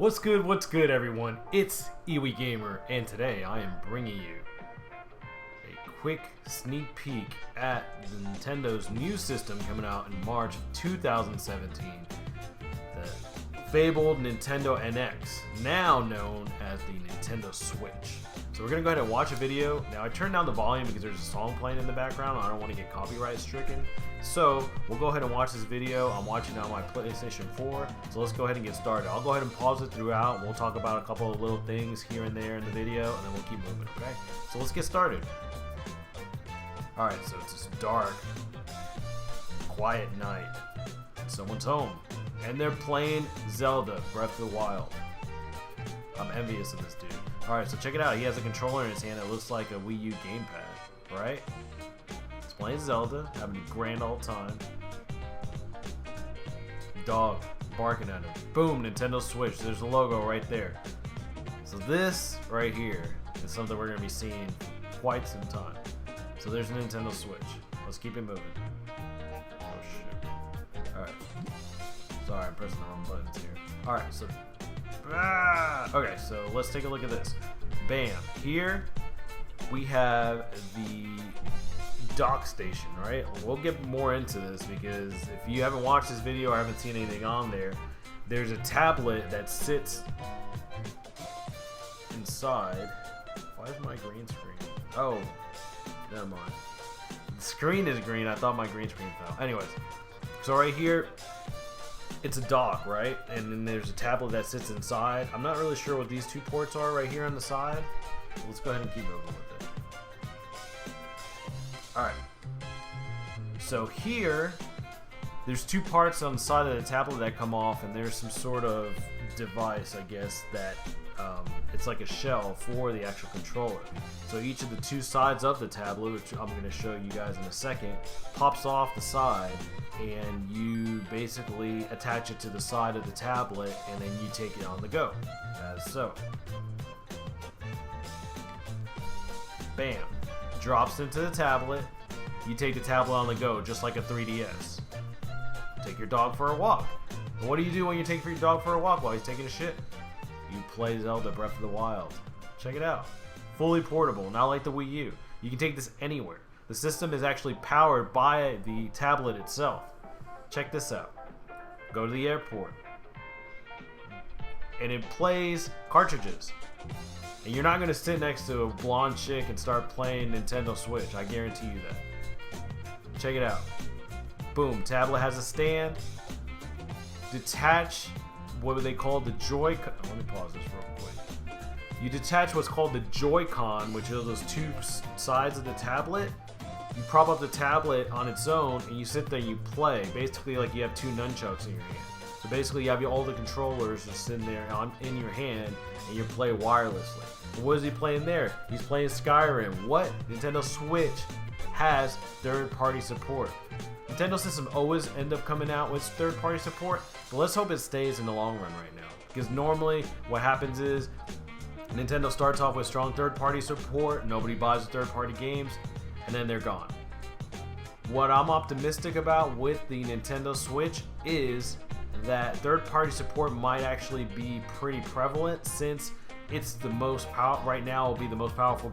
What's good everyone? It's Iwi Gamer, and today I am bringing you a quick sneak peek at the Nintendo's new system coming out in March of 2017, the fabled Nintendo NX, now known as the Nintendo Switch. So we're going to go ahead and watch a video. Now I turned down the volume because there's a song playing in the background. I don't want to get copyright stricken. So we'll go ahead and watch this video. I'm watching on my PlayStation 4. So let's go ahead and get started. I'll go ahead and pause it throughout. We'll talk about a couple of little things here and there in the video, and then we'll keep moving, okay? So let's get started. Alright, so it's this dark, quiet night. Someone's home, and they're playing Zelda Breath of the Wild. I'm envious of this dude. Alright, so check it out. He has a controller in his hand that looks like a Wii U gamepad, right? He's playing Zelda, having a grand old time. Dog barking at him. Boom, Nintendo Switch. There's the logo right there. So this right here is something we're going to be seeing quite some time. So there's a Nintendo Switch. Let's keep it moving. Oh shit. Alright. Sorry, I'm pressing the wrong buttons here. Alright, so okay, so let's take a look at this. Bam. Here we have the dock station, right? We'll get more into this because if you haven't watched this video or haven't seen anything on there, there's a tablet that sits inside. Why is my green screen? Oh, never mind. The screen is green. I thought my green screen fell. Anyways, so right here, it's a dock, right? And then there's a tablet that sits inside. I'm not really sure what these two ports are right here on the side. Let's go ahead and keep moving with it. Alright. So here, there's two parts on the side of the tablet that come off, and there's some sort of device, I guess, that it's like a shell for the actual controller. So each of the two sides of the tablet, which I'm going to show you guys in a second, pops off the side, and you basically attach it to the side of the tablet, and then you take it on the go, as so. Bam. Drops into the tablet. You take the tablet on the go, just like a 3DS. Take your dog for a walk. And what do you do when you take your dog for a walk while he's taking a shit? You play Zelda Breath of the Wild. Check it out. Fully portable, not like the Wii U. You can take this anywhere. The system is actually powered by the tablet itself. Check this out. Go to the airport, and it plays cartridges. And you're not going to sit next to a blonde chick and start playing Nintendo Switch. I guarantee you that. Check it out. Boom. Tablet has a stand. Detach what they call the Joy-Con. Let me pause this real quick. You detach what's called the Joy-Con, which are those two sides of the tablet. You prop up the tablet on its own, and you sit there and you play. Basically, like you have two nunchucks in your hand. So basically, you have all the controllers just sitting there in your hand, and you play wirelessly. And what is he playing there? He's playing Skyrim. What? Nintendo Switch has third-party support. Nintendo systems always end up coming out with third-party support, but let's hope it stays in the long run right now. Because normally, what happens is Nintendo starts off with strong third-party support, nobody buys the third-party games, and then they're gone. What I'm optimistic about with the Nintendo Switch is that third-party support might actually be pretty prevalent, since it's the most powerful right now. Will be the most powerful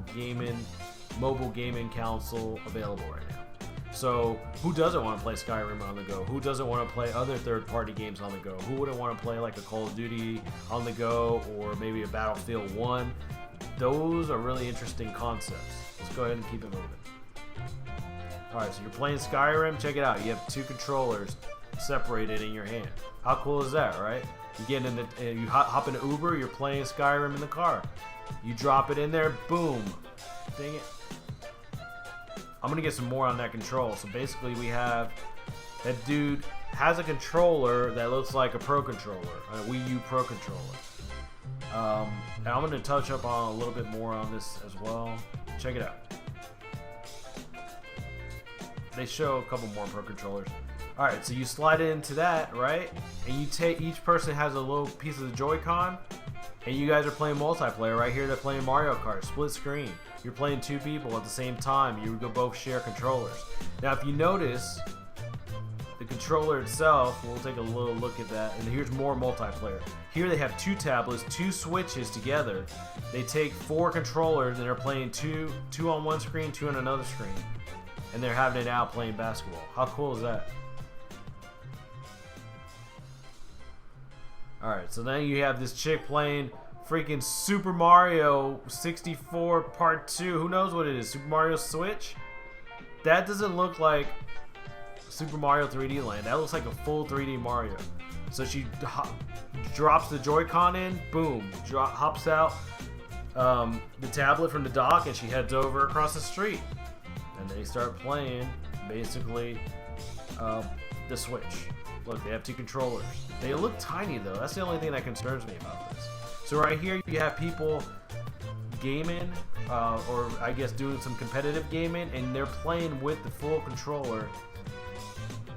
mobile gaming console available right now. So who doesn't want to play Skyrim on the go? Who doesn't want to play other third-party games on the go? Who wouldn't want to play like a Call of Duty on the go, or maybe a Battlefield 1? Those are really interesting concepts. Let's go ahead and keep it moving. Alright, so you're playing Skyrim. Check it out. You have two controllers separated in your hand. How cool is that, right? You get in you hop in an Uber. You're playing Skyrim in the car. You drop it in there. Boom. Dang it. I'm gonna get some more on that control. So basically, we have that dude has a controller that looks like a Pro controller, a Wii U Pro controller. And I'm gonna touch up on a little bit more on this as well. Check it out. They show a couple more Pro controllers. Alright, so you slide it into that, right? And you take, each person has a little piece of the Joy-Con, and you guys are playing multiplayer. Right here, they're playing Mario Kart, split screen. You're playing two people at the same time. You both share controllers. Now, if you notice, the controller itself, we'll take a little look at that. And here's more multiplayer. Here they have 2 tablets, 2 switches together. They take 4 controllers and they're playing two on one screen, 2 on another screen. And they're having it out playing basketball. How cool is that? Alright, so then you have this chick playing freaking Super Mario 64 Part 2. Who knows what it is? Super Mario Switch? That doesn't look like Super Mario 3D Land. That looks like a full 3D Mario. So she drops the Joy-Con in, boom, hops out the tablet from the dock, and she heads over across the street. And they start playing, basically, the Switch. Look, they have 2 controllers. They look tiny, though. That's the only thing that concerns me about this. So right here, you have people gaming, or I guess doing some competitive gaming, and they're playing with the full controller.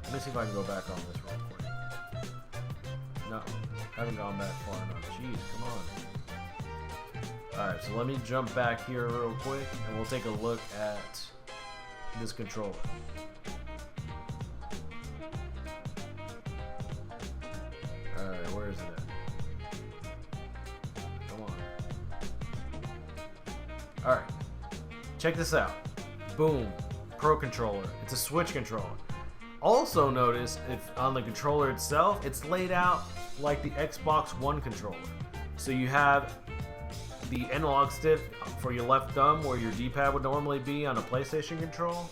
Let me see if I can go back on this real quick. No, haven't gone back far enough. Jeez, come on. Alright, so let me jump back here real quick, and we'll take a look at this controller. Alright, where is it at? Come on. Alright, check this out. Boom, Pro Controller. It's a Switch controller. Also notice if on the controller itself, it's laid out like the Xbox One controller. So you have the analog stick for your left thumb where your D-pad would normally be on a PlayStation control.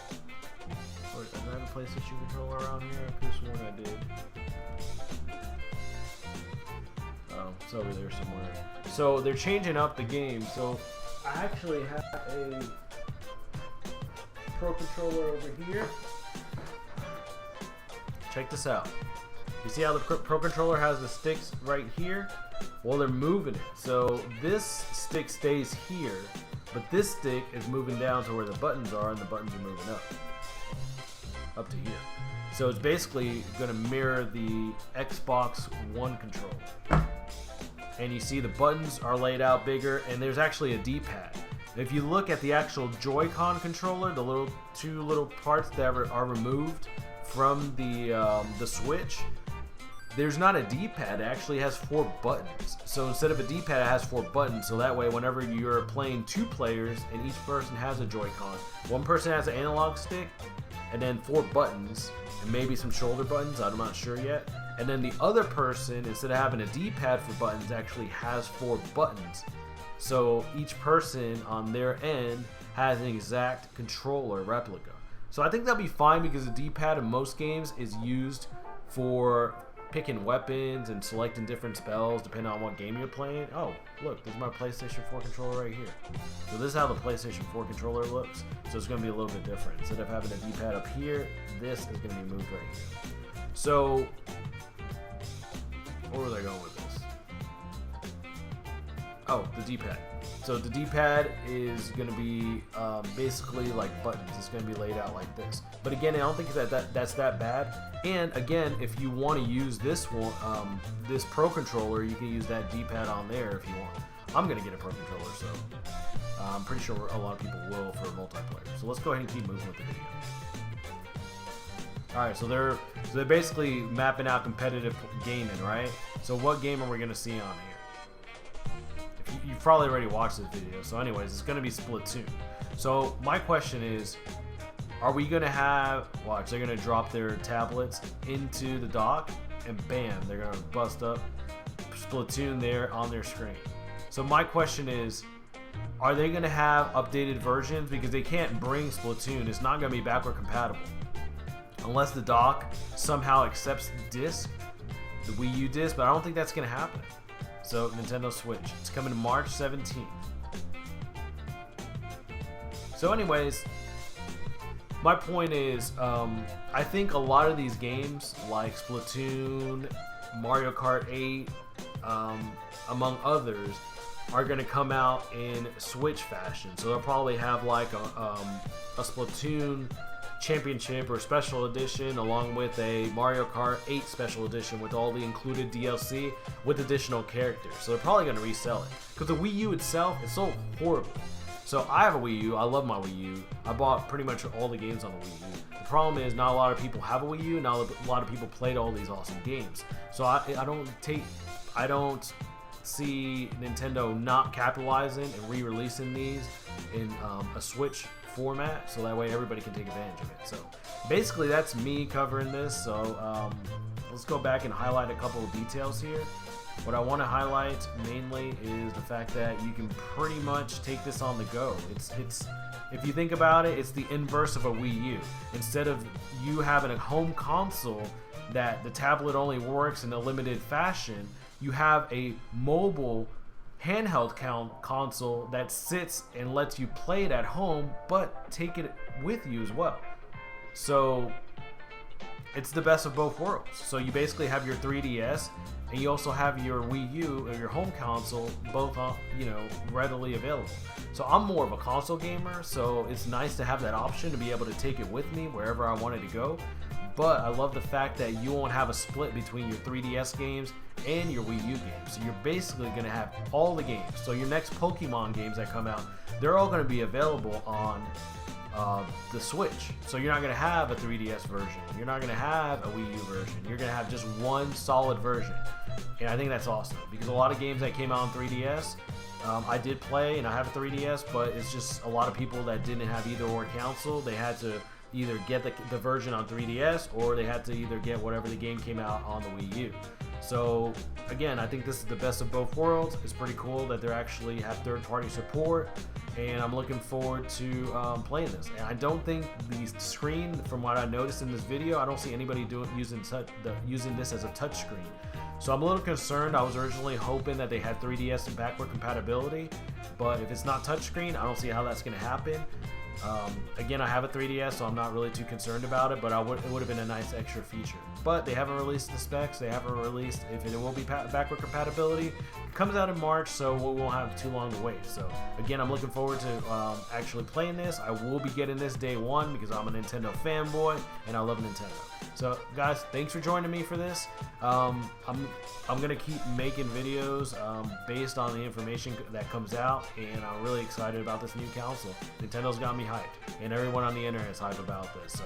Or, do I have a PlayStation controller around here? I could have sworn I did. Oh, it's over there somewhere. So they're changing up the game. So I actually have a Pro Controller over here. Check this out. You see how the Pro Controller has the sticks right here? Well, they're moving it. So this stick stays here, but this stick is moving down to where the buttons are, and the buttons are moving up to here. So it's basically going to mirror the Xbox One controller. And you see the buttons are laid out bigger, and there's actually a D-pad. If you look at the actual Joy-Con controller, the 2 little parts that are removed from the Switch, there's not a D-pad. It actually has 4 buttons. So instead of a D-pad, it has 4 buttons. So that way, whenever you're playing 2 players and each person has a Joy-Con, one person has an analog stick and then 4 buttons and maybe some shoulder buttons. I'm not sure yet. And then the other person, instead of having a D-pad for buttons, actually has 4 buttons. So each person on their end has an exact controller replica. So I think that'll be fine because the D-pad in most games is used for picking weapons and selecting different spells depending on what game you're playing. Oh, look, there's my PlayStation 4 controller right here. So this is how the PlayStation 4 controller looks. So it's going to be a little bit different. Instead of having a D-pad up here, this is going to be moved right here. So, where was I going with this? Oh, the D-pad. So the D-pad is going to be basically like buttons. It's going to be laid out like this. But again, I don't think that's that bad. And again, if you want to use this one, this Pro Controller, you can use that D-pad on there if you want. I'm going to get a Pro Controller, so I'm pretty sure a lot of people will for multiplayer. So let's go ahead and keep moving with the video. Alright, so they're basically mapping out competitive gaming, right? So what game are we going to see on here? You've probably already watched this video. So anyways, it's going to be Splatoon. So my question is, are we going to have, watch, they're going to drop their tablets into the dock and bam, they're going to bust up Splatoon there on their screen. So my question is, are they going to have updated versions? Because they can't bring Splatoon. It's not going to be backward compatible. Unless the dock somehow accepts the disc, the Wii U disc, but I don't think that's going to happen. So Nintendo Switch, it's coming March 17th. So anyways, my point is, I think a lot of these games like Splatoon, Mario Kart 8, among others, are going to come out in Switch fashion. So they'll probably have like a Splatoon Championship or Special Edition along with a Mario Kart 8 Special Edition with all the included DLC with additional characters. So they're probably going to resell it. Because the Wii U itself is sold horribly. So I have a Wii U. I love my Wii U. I bought pretty much all the games on the Wii U. The problem is not a lot of people have a Wii U. Not a lot of people played all these awesome games. So I don't see Nintendo not capitalizing and re-releasing these in a Switch format, so that way everybody can take advantage of it. So basically that's me covering this. So let's go back and highlight a couple of details here. What I want to highlight mainly is the fact that you can pretty much take this on the go. It's if you think about it, it's the inverse of a Wii U. Instead of you having a home console that the tablet only works in a limited fashion, you have a mobile handheld console that sits and lets you play it at home, but take it with you as well. So it's the best of both worlds. So you basically have your 3DS, and you also have your Wii U or your home console, both readily available. So I'm more of a console gamer, so it's nice to have that option to be able to take it with me wherever I wanted to go. But I love the fact that you won't have a split between your 3DS games and your Wii U games. So you're basically going to have all the games. So your next Pokemon games that come out, they're all going to be available on the Switch. So you're not going to have a 3DS version. You're not going to have a Wii U version. You're going to have just one solid version. And I think that's awesome, because a lot of games that came out on 3DS, I did play, and I have a 3DS, but it's just a lot of people that didn't have either or console. They had to either get the version on 3DS, or they had to either get whatever the game came out on the Wii U. So again, I think this is the best of both worlds. It's pretty cool that they actually have third-party support, and I'm looking forward to playing this. And I don't think the screen, from what I noticed in this video, I don't see anybody using this as a touch screen. So I'm a little concerned. I was originally hoping that they had 3DS and backward compatibility, but if it's not touchscreen, I don't see how that's going to happen. Again, I have a 3DS, so I'm not really too concerned about it, but it would have been a nice extra feature. But they haven't released the specs. They haven't released if it will be backward compatibility. It comes out in March, so we won't have too long to wait. So again, I'm looking forward to actually playing this. I will be getting this day one because I'm a Nintendo fanboy and I love Nintendo. So guys, thanks for joining me for this. I'm gonna keep making videos based on the information that comes out, and I'm really excited about this new console. Nintendo's got me hyped, and everyone on the internet is hyped about this. So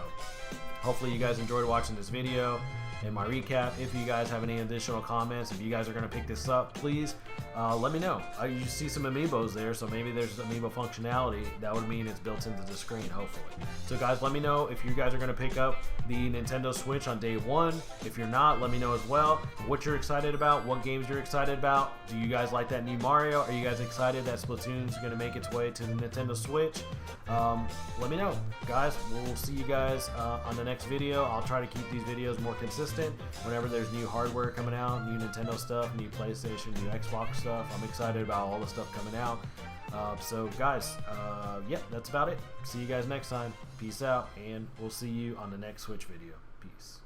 hopefully you guys enjoyed watching this video and my recap. If you guys have any additional comments, if you guys are gonna pick this up, please let me know. You see some amiibos there, so maybe there's amiibo functionality. That would mean it's built into the screen, hopefully. So guys, let me know if you guys are gonna pick up the Nintendo Switch on day one. If you're not, let me know as well what you're excited about, what games you're excited about. Do you guys like that new Mario? Are you guys excited that Splatoon's gonna make its way to the Nintendo Switch? Let me know, guys. We'll see you guys on the next video. I'll try to keep these videos more consistent whenever there's new hardware coming out, new Nintendo stuff, new PlayStation, new Xbox stuff. I'm excited about all the stuff coming out. So guys, yeah, that's about it. See you guys next time. Peace out, and we'll see you on the next Switch video. Peace.